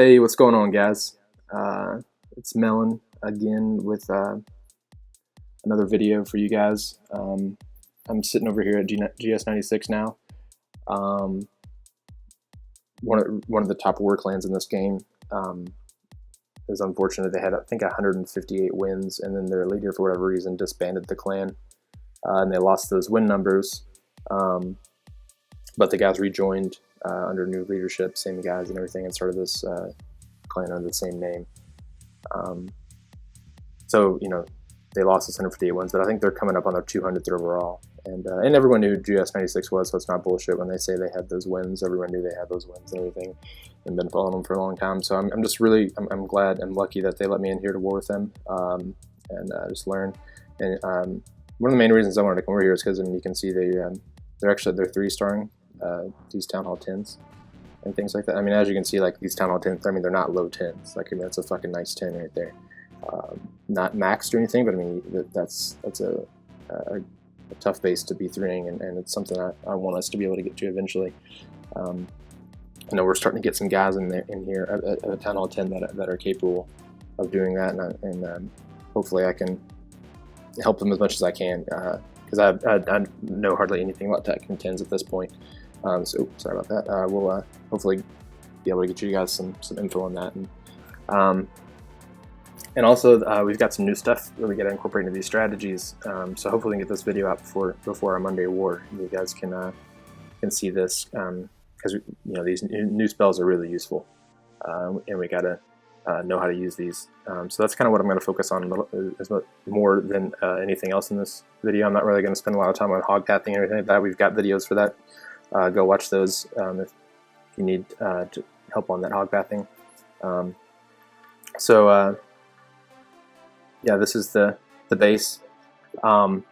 Hey, what's going on, guys? It's Melon again with another video for you guys. I'm sitting over here at GS96 now. One of the top war clans in this game. It was unfortunate. They had, I think, 158 wins, and then their leader, for whatever reason, disbanded the clan, and they lost those win numbers. But the guys rejoined under new leadership, same guys and everything, and started this clan under the same name. So, they lost this 158 wins, but I think they're coming up on their 200th overall. And everyone knew who GS96 was, so it's not bullshit when they say they had those wins. Everyone knew they had those wins and everything, and been following them for a long time. So I'm just really, I'm glad and lucky that they let me in here to war with them, and just learn. And one of the main reasons I wanted to come over here is because, you can see they're 3-starring these Town Hall 10s and things like that. As you can see, like, these Town Hall 10s, they're not low 10s. Like, that's a fucking nice 10 right there. Not maxed or anything, but that's a tough base to be 3ing, and it's something I want us to be able to get to eventually. We're starting to get some guys in here at a Town Hall 10 that are capable of doing that, and hopefully I can help them as much as I can, because I know hardly anything about Tech 10s at this point. So sorry about that. We'll hopefully be able to get you guys some info on that, and also we've got some new stuff that we got to incorporate into these strategies. So hopefully we can get this video out before our Monday war. You guys can see this, because these new spells are really useful, and we got to know how to use these. So that's kind of what I'm going to focus on more than anything else in this video. I'm not really going to spend a lot of time on hog pathing or anything like that. We've got videos for that. Go watch those if you need help on that hog pathing. Yeah, this is the base. It's going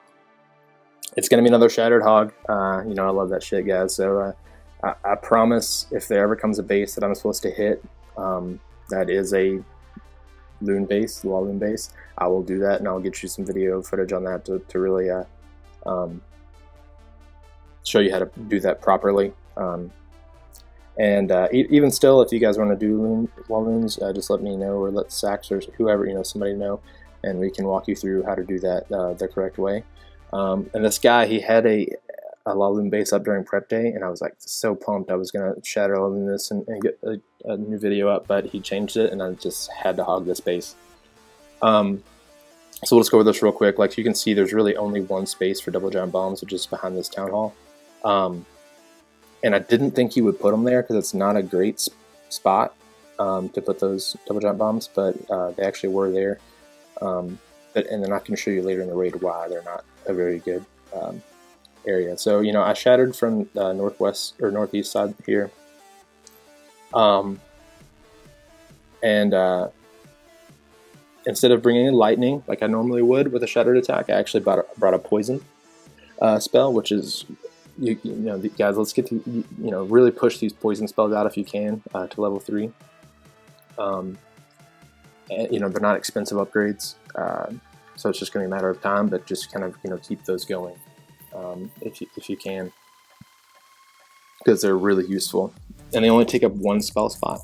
to be another shattered hog. I love that shit, guys. So I promise, if there ever comes a base that I'm supposed to hit, that is a loon base, law loon base, I will do that, and I'll get you some video footage on that to really show you how to do that properly. Even still, if you guys want to do law loons, just let me know, or let Sax or whoever, somebody know, and we can walk you through how to do that the correct way. And this guy, he had a law loon base up during prep day, and I was like so pumped I was gonna shatter law loon this and get a new video up, but he changed it, and I just had to hog this base. So we'll just go over this real quick. Like you can see, there's really only one space for double giant bombs, which is behind this town hall. And I didn't think he would put them there because it's not a great spot to put those double giant bombs, but they actually were there. And then I can show you later in the raid why they're not a very good area. So I shattered from the northwest or northeast side here, instead of bringing in lightning like I normally would with a shattered attack, I actually brought a poison spell, which is guys, let's get to really push these poison spells out if you can to level 3. And, they're not expensive upgrades, so it's just going to be a matter of time, but just kind of keep those going if you can, because they're really useful, and they only take up 1 spell spot.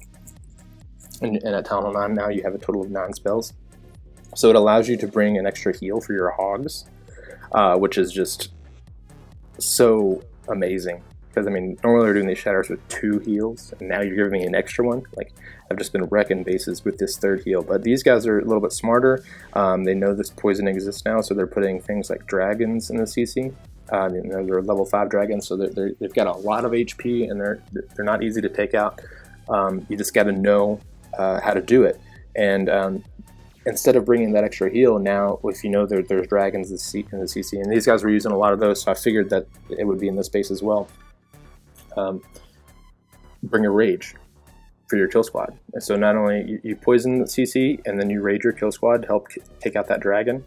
And at Town Hall 9 now you have a total of 9 spells, so it allows you to bring an extra heal for your hogs, which is just so amazing, because normally we're doing these shatters with 2 heals, and now you're giving me an extra one. Like, I've just been wrecking bases with this 3rd heal, but these guys are a little bit smarter. They know this poison exists now, so they're putting things like dragons in the CC. They're level 5 dragons, so they've got a lot of HP, and they're not easy to take out. You just got to know how to do it, and instead of bringing that extra heal, now if there's dragons in the CC, and these guys were using a lot of those, so I figured that it would be in this space as well. Bring a rage for your kill squad. And so not only you poison the CC, and then you rage your kill squad to help take out that dragon,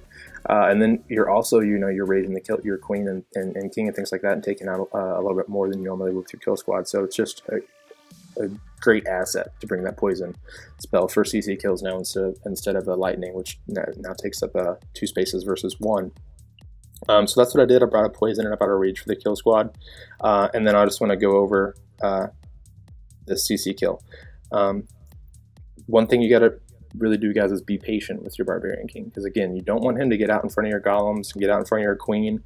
and then you're also you're raging your queen and king and things like that, and taking out a little bit more than you normally would with your kill squad. So it's just a great asset to bring that poison spell for CC kills now instead of a lightning, which now takes up 2 spaces versus 1. So that's what I did. I brought a poison and I brought a rage for the kill squad, and then I just want to go over the CC kill. one thing you got to really do, guys, is be patient with your Barbarian King, because again, you don't want him to get out in front of your golems and get out in front of your queen.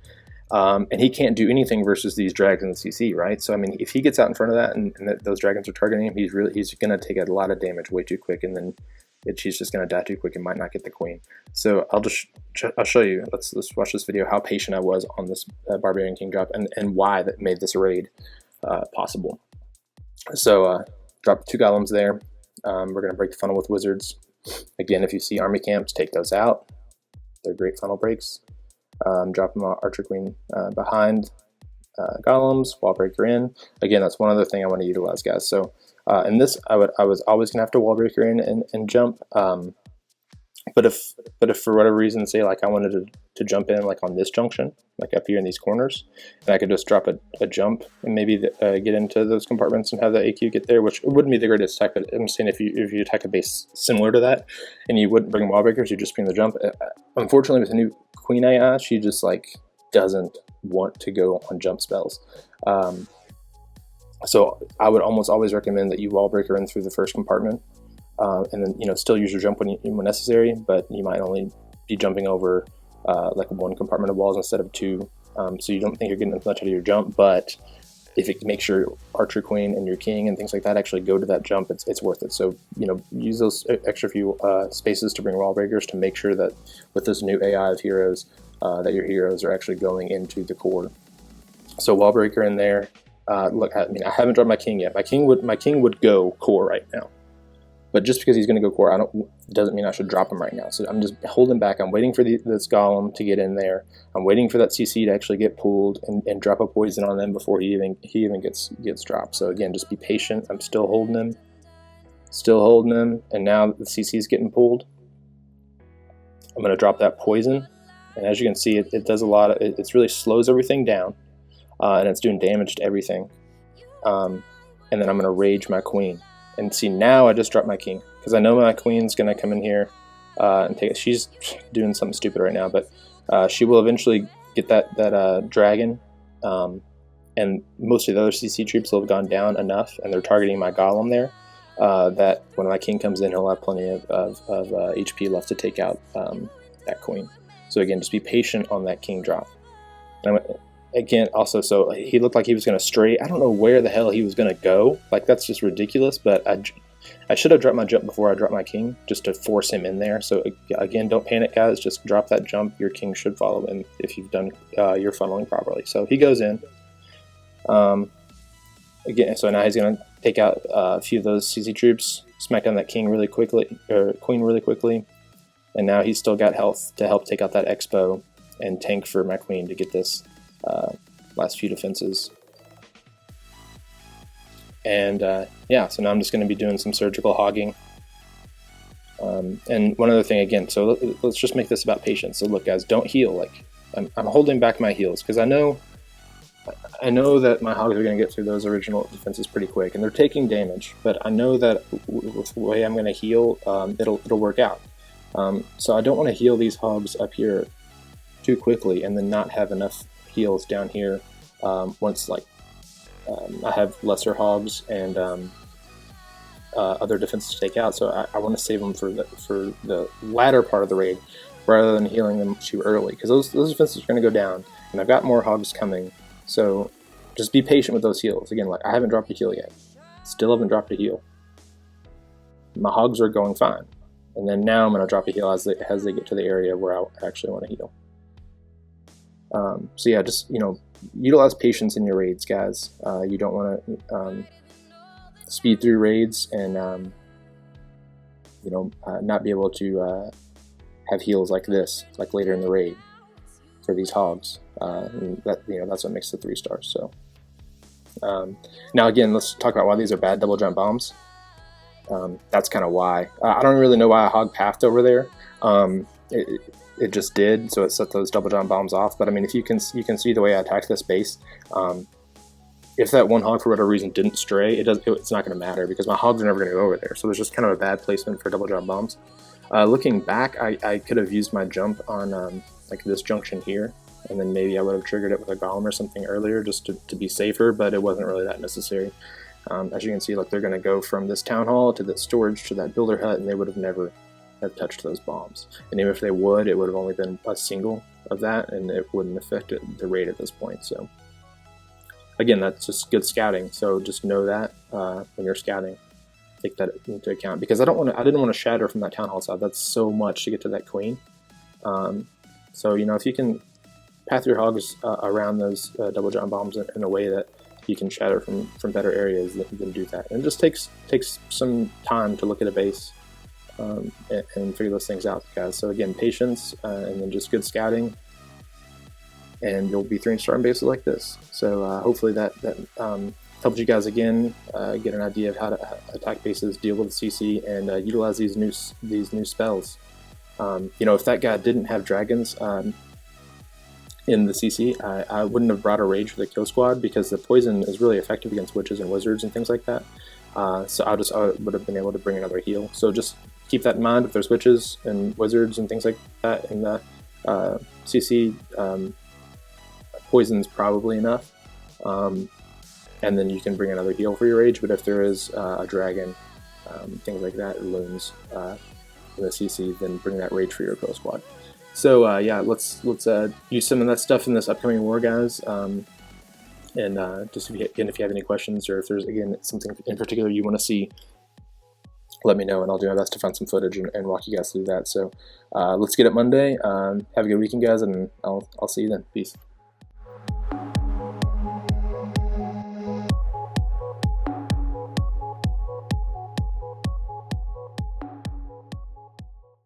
And he can't do anything versus these dragons in CC, right? So I mean, if he gets out in front of that and those dragons are targeting him, he's going to take a lot of damage way too quick, and then she's just going to die too quick and might not get the queen. So I'll show you. Let's watch this video how patient I was on this Barbarian King drop, and why that made this raid possible. So drop 2 golems there. We're going to break the funnel with wizards. Again, if you see army camps, take those out. They're great funnel breaks. Drop them Archer Queen behind golems, wall breaker in. Again, that's one other thing I want to utilize, guys. So in this, I was always gonna have to wall breaker in and jump. But if for whatever reason, say like I wanted to jump in like on this junction, like up here in these corners, and I could just drop a jump and maybe get into those compartments and have the AQ get there, which wouldn't be the greatest attack. But I'm saying if you attack a base similar to that, and you wouldn't bring wall breakers, you just bring the jump. Unfortunately, with the new Queen AI, she just like doesn't want to go on jump spells. So I would almost always recommend that you wall breaker in through the first compartment. And then still use your jump when necessary, but you might only be jumping over like 1 compartment of walls instead of 2, so you don't think you're getting as much out of your jump. But if it makes your Archer Queen and your King and things like that actually go to that jump, it's worth it. So use those extra few spaces to bring wall breakers to make sure that with this new AI of heroes, that your heroes are actually going into the core. So wall breaker in there. Look, I haven't dropped my King yet. My king would go core right now. But just because he's going to go core, doesn't mean I should drop him right now. So I'm just holding back. I'm waiting for this golem to get in there. I'm waiting for that CC to actually get pulled and drop a poison on them before he even gets dropped. So again, just be patient. I'm still holding him, and now the CC is getting pulled. I'm going to drop that poison, and as you can see, it does a lot. It really slows everything down, and it's doing damage to everything. And then I'm going to rage my queen. And see, now I just dropped my king because I know my queen's gonna come in here and take it. She's doing something stupid right now, but she will eventually get that dragon. And most of the other CC troops will have gone down enough, and they're targeting my golem there. That when my king comes in, he'll have plenty of HP left to take out that queen. So again, just be patient on that king drop. Again, also, so he looked like he was going to stray. I don't know where the hell he was going to go. Like, that's just ridiculous. But I should have dropped my jump before I dropped my king, just to force him in there. So again, don't panic, guys. Just drop that jump. Your king should follow in if you've done your funneling properly. So he goes in. Again, so now he's going to take out a few of those CC troops, smack down that king really quickly, or queen really quickly. And now he's still got health to help take out that expo and tank for my queen to get this last few defenses. And yeah, so now I'm just going to be doing some surgical hogging. And one other thing again, so let's just make this about patience. So look, guys, don't heal. Like I'm holding back my heals because I know that my hogs are going to get through those original defenses pretty quick, and they're taking damage. But I know that with the way I'm going to heal, it'll work out. So I don't want to heal these hogs up here too quickly and then not have enough heals down here once like I have lesser hogs and other defenses to take out. So I want to save them for the latter part of the raid rather than healing them too early, because those defenses are going to go down, and I've got more hogs coming. So just be patient with those heals. Again, like I haven't dropped a heal yet. Still haven't dropped a heal. My hogs are going fine. And then now I'm going to drop a heal as they get to the area where I actually want to heal. So yeah, just, utilize patience in your raids, guys. You don't want to speed through raids and, not be able to have heals like this, like later in the raid for these hogs. And that's what makes the 3 stars. So now again, let's talk about why these are bad double jump bombs. That's kind of why. I don't really know why a hog pathed over there. It just did, so it set those double jump bombs off. But I mean, if you can see the way I attacked this base. If that one hog for whatever reason didn't stray, it's not going to matter because my hogs are never going to go over there. So there's just kind of a bad placement for double jump bombs. Looking back, I could have used my jump on like this junction here, and then maybe I would have triggered it with a golem or something earlier just to be safer, but it wasn't really that necessary. As you can see, like they're going to go from this town hall to that storage to that builder hut, and they would have never have touched those bombs. And even if they would, it would have only been a single of that, and it wouldn't affect the raid at this point. So again, that's just good scouting. So just know that when you're scouting, take that into account, because I didn't want to shatter from that town hall side. That's so much to get to that queen. So if you can path your hogs around those double jump bombs in a way that you can shatter from better areas, then do that. And it just takes some time to look at a base and figure those things out, guys. So again, patience and then just good scouting, and you'll be 3-starring bases like this. So hopefully that helps you guys again get an idea of how to attack bases, deal with the CC, and utilize these new spells. If that guy didn't have dragons in the CC, I wouldn't have brought a rage for the kill squad, because the poison is really effective against witches and wizards and things like that. So I would have been able to bring another heal. So just keep that in mind. If there's witches and wizards and things like that in the CC, poison's probably enough. And then you can bring another heal for your rage. But if there is a dragon, things like that, loons in the CC, then bring that rage for your kill squad. So yeah, let's use some of that stuff in this upcoming war, guys. And just if you have any questions, or if there's again something in particular you want to see, let me know, and I'll do my best to find some footage and walk you guys through that. So let's get it Monday. Have a good weekend, guys, and I'll see you then. Peace.